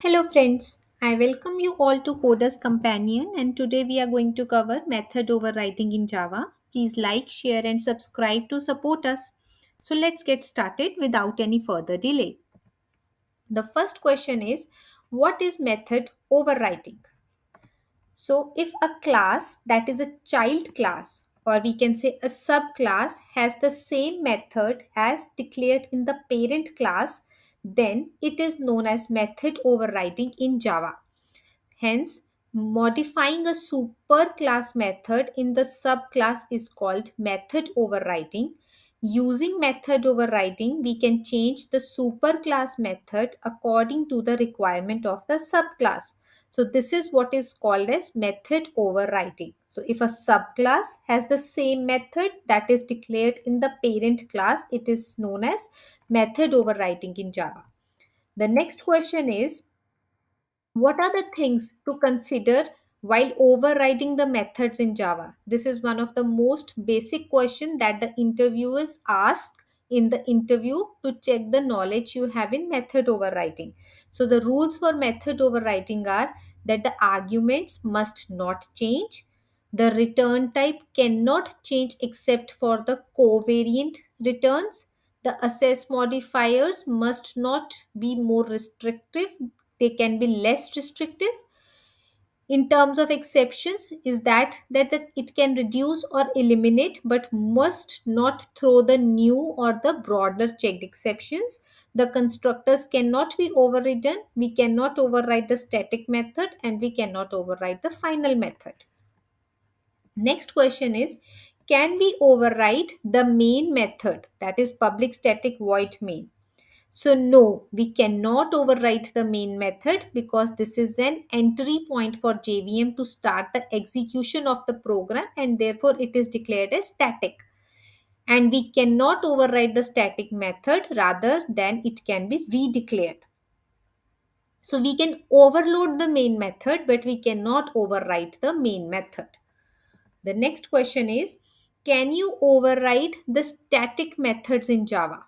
Hello friends, I welcome you all to Coder's Companion and today we are going to cover method overriding in Java. Please like, share and subscribe to support us. So let's get started without any further delay. The first question is, what is method overriding? So, if a class that is a child class, or we can say a subclass, has the same method as declared in the parent class, then it is known as method overriding in Java. Hence, modifying a superclass method in the subclass is called method overriding. Using method overriding, we can change the superclass method according to the requirement of the subclass. So this is what is called as method overriding. So if a subclass has the same method that is declared in the parent class, it is known as method overriding in Java. The next question is, what are the things to consider while overriding the methods in Java? This is one of the most basic questions that the interviewers ask in the interview to check the knowledge you have in method overriding. So the rules for method overriding are that the arguments must not change. The return type cannot change except for the covariant returns. The assess modifiers must not be more restrictive, they can be less restrictive. In terms of exceptions is it can reduce or eliminate but must not throw the new or the broader checked exceptions. The constructors cannot be overridden, we cannot override the static method, and we cannot override the final method. Next question is, can we override the main method, that is public static void main? So no, we cannot overwrite the main method because this is an entry point for JVM to start the execution of the program, and therefore it is declared as static. And we cannot override the static method, rather than it can be redeclared. So we can overload the main method but we cannot overwrite the main method. The next question is, can you override the static methods in Java?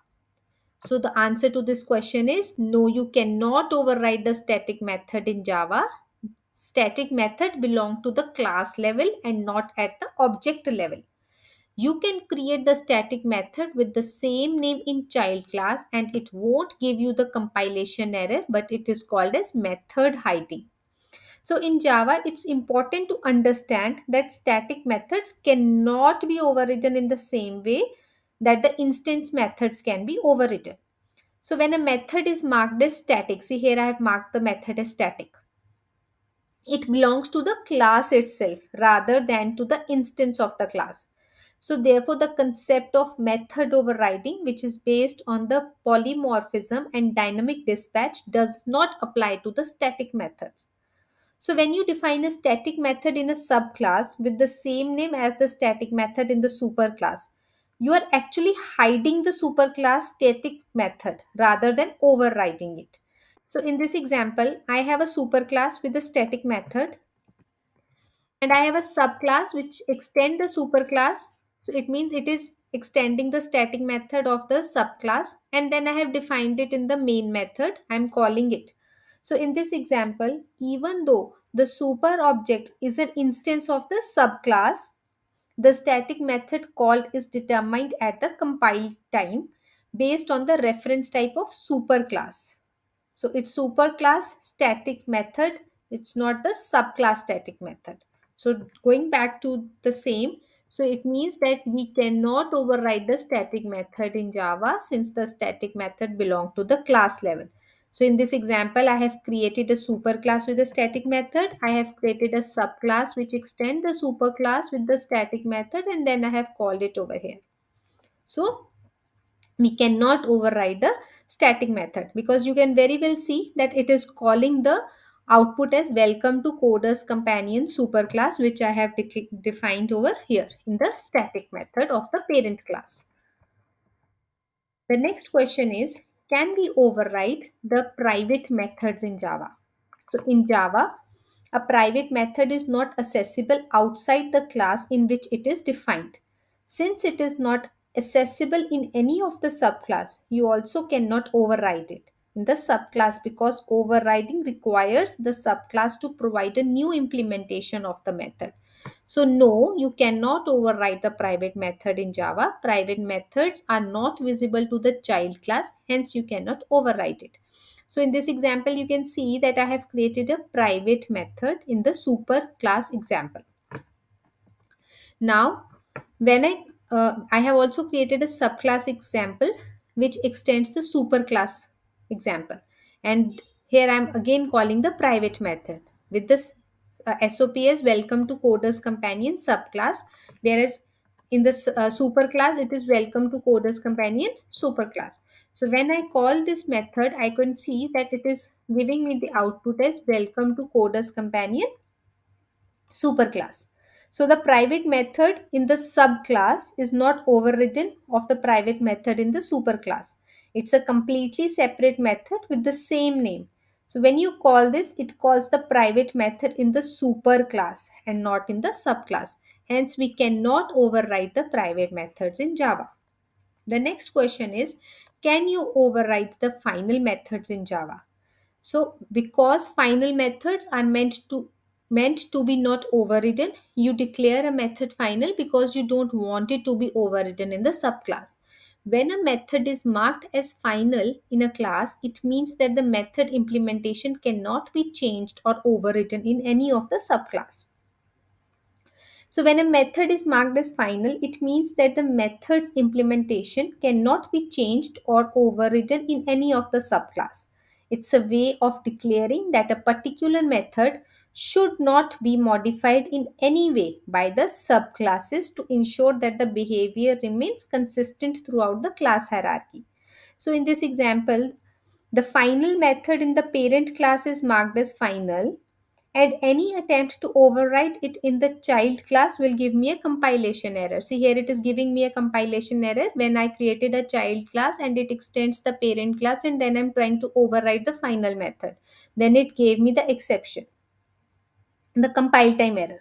So the answer to this question is no, you cannot override the static method in Java. Static method belong to the class level and not at the object level. You can create the static method with the same name in child class and it won't give you the compilation error, but it is called as method hiding. So in Java, it's important to understand that static methods cannot be overridden in the same way that the instance methods can be overridden. So when a method is marked as static, see here I have marked the method as static. It belongs to the class itself rather than to the instance of the class. So therefore the concept of method overriding, which is based on the polymorphism and dynamic dispatch, does not apply to the static methods. So when you define a static method in a subclass with the same name as the static method in the superclass, you are actually hiding the superclass static method rather than overriding it. So in this example, I have a superclass with a static method and I have a subclass which extend the superclass. So it means it is extending the static method of the subclass, and then I have defined it in the main method. I'm calling it. So in this example, even though the super object is an instance of the subclass, the static method called is determined at the compile time based on the reference type of superclass. So it's superclass static method, it's not the subclass static method. So going back to the same, so it means that we cannot override the static method in Java since the static method belong to the class level. So in this example, I have created a superclass with a static method. I have created a subclass which extend the superclass with the static method, and then I have called it over here. So we cannot override the static method because you can very well see that it is calling the output as welcome to Coder's Companion superclass, which I have defined over here in the static method of the parent class. The next question is, can we override the private methods in Java? So in Java, a private method is not accessible outside the class in which it is defined. Since it is not accessible in any of the subclass, you also cannot override it. in the subclass because overriding requires the subclass to provide a new implementation of the method. So no, you cannot override the private method in Java. Private methods are not visible to the child class, hence you cannot override it. So in this example, you can see that I have created a private method in the super class example. Now, when I have also created a subclass example which extends the superclass example, and here I am again calling the private method with this SOPS welcome to coders companion subclass, whereas in this superclass it is welcome to coders companion superclass. So when I call this method, I can see that it is giving me the output as welcome to coders companion superclass. So the private method in the subclass is not overridden of the private method in the superclass. It's a completely separate method with the same name. So when you call this, it calls the private method in the superclass and not in the subclass. Hence, we cannot override the private methods in Java. The next question is, can you override the final methods in Java? So because final methods are meant to be not overridden, you declare a method final because you don't want it to be overridden in the subclass. When a method is marked as final in a class, it means that the method implementation cannot be changed or overridden in any of the subclass. So when a method is marked as final, it means that the method's implementation cannot be changed or overridden in any of the subclass. It's a way of declaring that a particular method should not be modified in any way by the subclasses to ensure that the behavior remains consistent throughout the class hierarchy. So in this example, the final method in the parent class is marked as final, and any attempt to overwrite it in the child class will give me a compilation error. See, here it is giving me a compilation error when I created a child class and it extends the parent class, and then I'm trying to override the final method. Then it gave me the exception, the compile time error.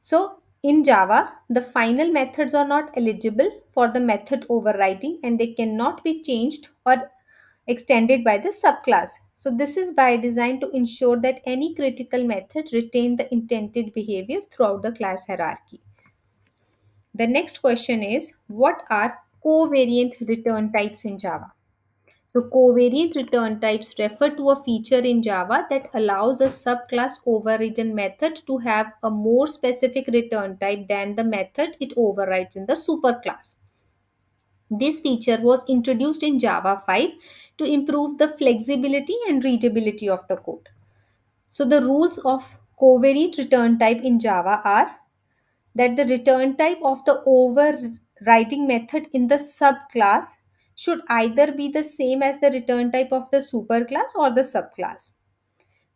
So in Java, the final methods are not eligible for the method overriding and they cannot be changed or extended by the subclass. So this is by design to ensure that any critical method retain the intended behavior throughout the class hierarchy. The next question is, what are covariant return types in Java? So covariant return types refer to a feature in Java that allows a subclass overridden method to have a more specific return type than the method it overrides in the superclass. This feature was introduced in Java 5 to improve the flexibility and readability of the code. So the rules of covariant return type in Java are that the return type of the overriding method in the subclass should either be the same as the return type of the superclass or the subclass.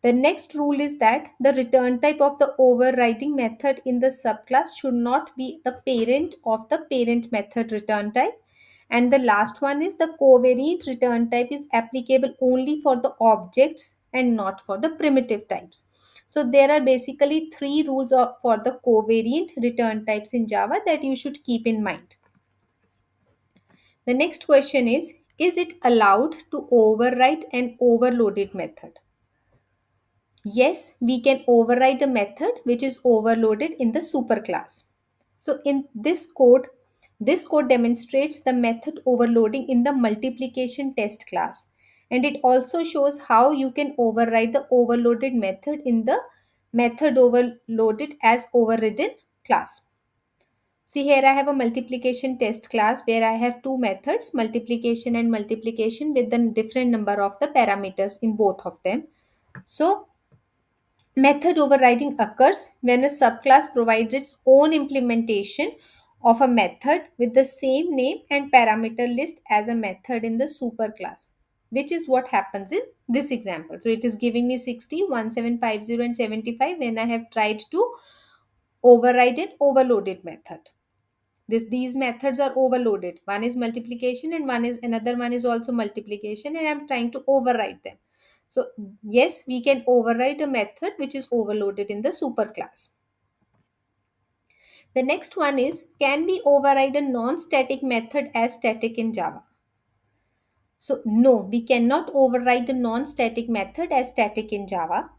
The next rule is that the return type of the overriding method in the subclass should not be the parent of the parent method return type. And the last one is the covariant return type is applicable only for the objects and not for the primitive types. So there are basically three rules for the covariant return types in Java that you should keep in mind. The next question is it allowed to overwrite an overloaded method? Yes, we can override a method which is overloaded in the superclass. So in this code demonstrates the method overloading in the multiplication test class. And it also shows how you can override the overloaded method in the method overloaded as overridden class. See, here I have a multiplication test class where I have two methods, multiplication and multiplication, with the different number of the parameters in both of them. So method overriding occurs when a subclass provides its own implementation of a method with the same name and parameter list as a method in the superclass, which is what happens in this example. So it is giving me 60, 1750, and 75 when I have tried to override an overloaded method. These methods are overloaded. One is multiplication and another one is also multiplication, and I'm trying to override them. So yes, we can override a method which is overloaded in the superclass. The next one is, can we override a non-static method as static in Java? So no, we cannot override a non-static method as static in Java,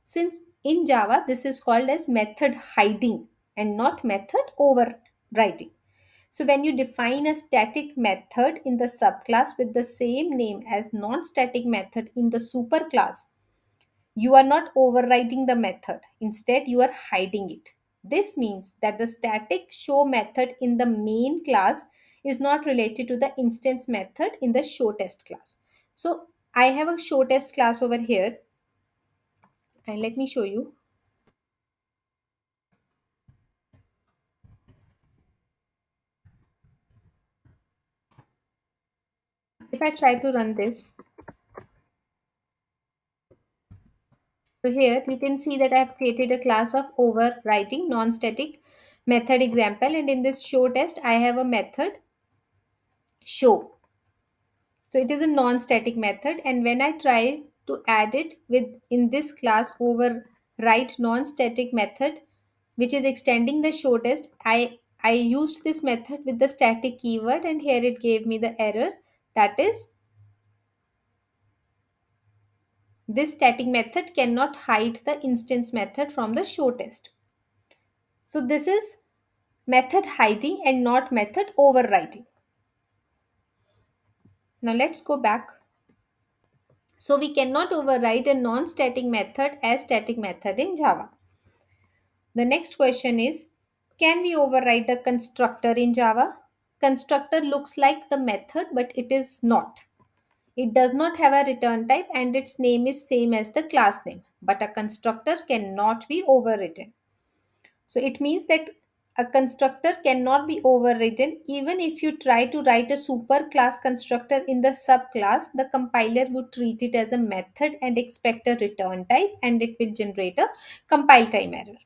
since in Java this is called as method hiding and not method overriding. So when you define a static method in the subclass with the same name as non-static method in the superclass, you are not overriding the method. Instead, you are hiding it. This means that the static show method in the main class is not related to the instance method in the show test class. So I have a show test class over here, and let me show you. If I try to run this, so here you can see that I have created a class of overriding non-static method example, and in this show test I have a method show. So it is a non-static method, and when I try to add it with in this class override non-static method, which is extending the show test, I used this method with the static keyword, and here it gave me the error, that is this static method cannot hide the instance method from the show test. So this is method hiding and not method overriding. Now let's go back. So we cannot override a non-static method as static method in Java. The next question is, can we override the constructor in Java? Constructor looks like the method, but it is not. It does not have a return type and its name is same as the class name, but a constructor cannot be overridden. So it means that a constructor cannot be overridden. Even if you try to write a super class constructor in the subclass, the compiler would treat it as a method and expect a return type, and it will generate a compile time error.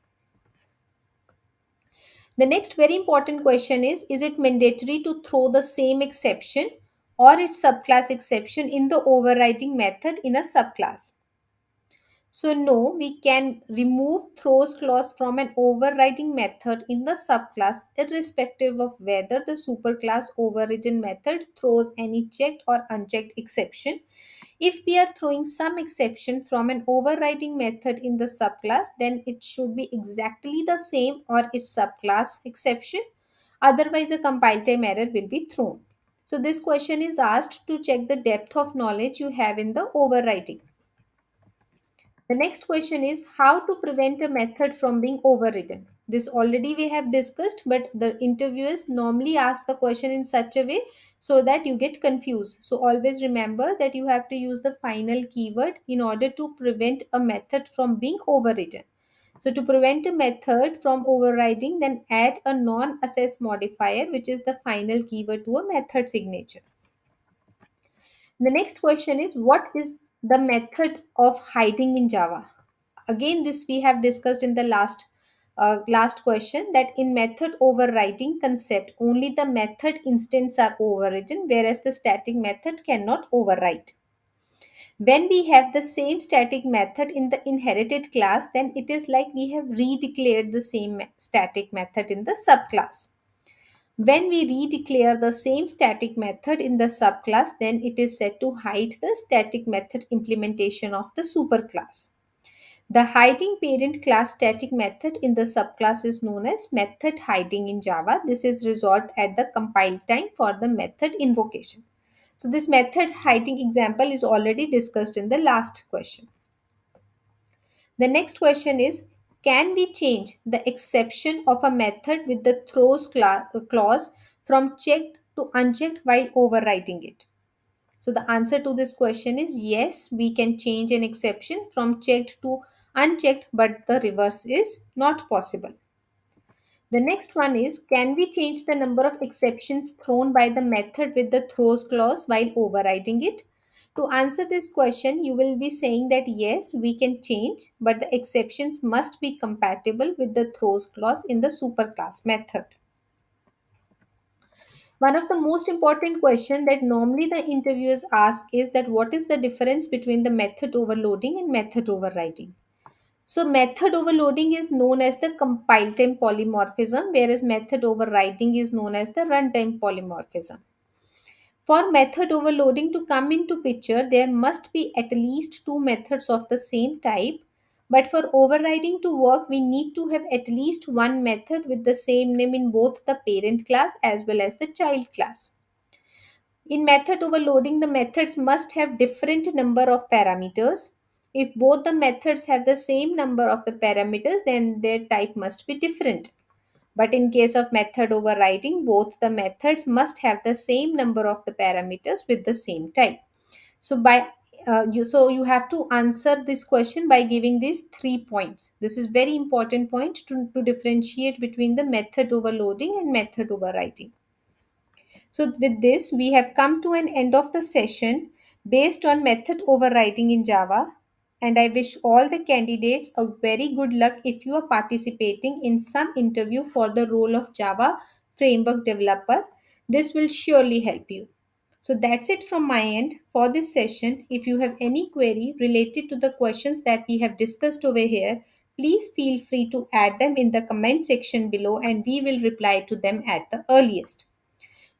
The next very important question is it mandatory to throw the same exception or its subclass exception in the overriding method in a subclass? So no, we can remove throws clause from an overriding method in the subclass irrespective of whether the superclass overridden method throws any checked or unchecked exception. If we are throwing some exception from an overriding method in the subclass, then it should be exactly the same or its subclass exception. Otherwise, a compile time error will be thrown. So this question is asked to check the depth of knowledge you have in the overriding. The next question is how to prevent a method from being overridden. This already we have discussed, but the interviewers normally ask the question in such a way so that you get confused. So always remember that you have to use the final keyword in order to prevent a method from being overridden. So to prevent a method from overriding, then add a non-assess modifier, which is the final keyword to a method signature. The next question is what is the method of hiding in Java? Again, this we have discussed in the last question, that in method overriding concept only the method instance are overridden, whereas the static method cannot override. When we have the same static method in the inherited class, then it is like we have redeclared the same static method in the subclass. When we redeclare the same static method in the subclass, then it is said to hide the static method implementation of the superclass. The hiding parent class static method in the subclass is known as method hiding in Java. This is resolved at the compile time for the method invocation. So this method hiding example is already discussed in the last question. The next question is, can we change the exception of a method with the throws clause from checked to unchecked while overriding it? So the answer to this question is yes, we can change an exception from checked to unchecked, but the reverse is not possible. The next one is, can we change the number of exceptions thrown by the method with the throws clause while overriding it? To answer this question, you will be saying that yes, we can change, but the exceptions must be compatible with the throws clause in the superclass method. One of the most important questions that normally the interviewers ask is that what is the difference between the method overloading and method overriding? So method overloading is known as the compile time polymorphism, whereas method overriding is known as the runtime polymorphism. For method overloading to come into picture, there must be at least two methods of the same type. But for overriding to work, we need to have at least one method with the same name in both the parent class as well as the child class. In method overloading, the methods must have different number of parameters. If both the methods have the same number of the parameters, then their type must be different. But in case of method overriding, both the methods must have the same number of the parameters with the same type. So you have to answer this question by giving these 3 points. This is very important point to differentiate between the method overloading and method overriding. So, with this, we have come to an end of the session based on method overriding in Java. And I wish all the candidates a very good luck if you are participating in some interview for the role of Java framework developer. This will surely help you. So that's it from my end for this session. If you have any query related to the questions that we have discussed over here, please feel free to add them in the comment section below and we will reply to them at the earliest.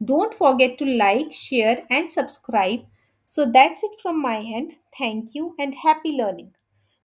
Don't forget to like, share, and subscribe. So that's it from my end. Thank you and happy learning.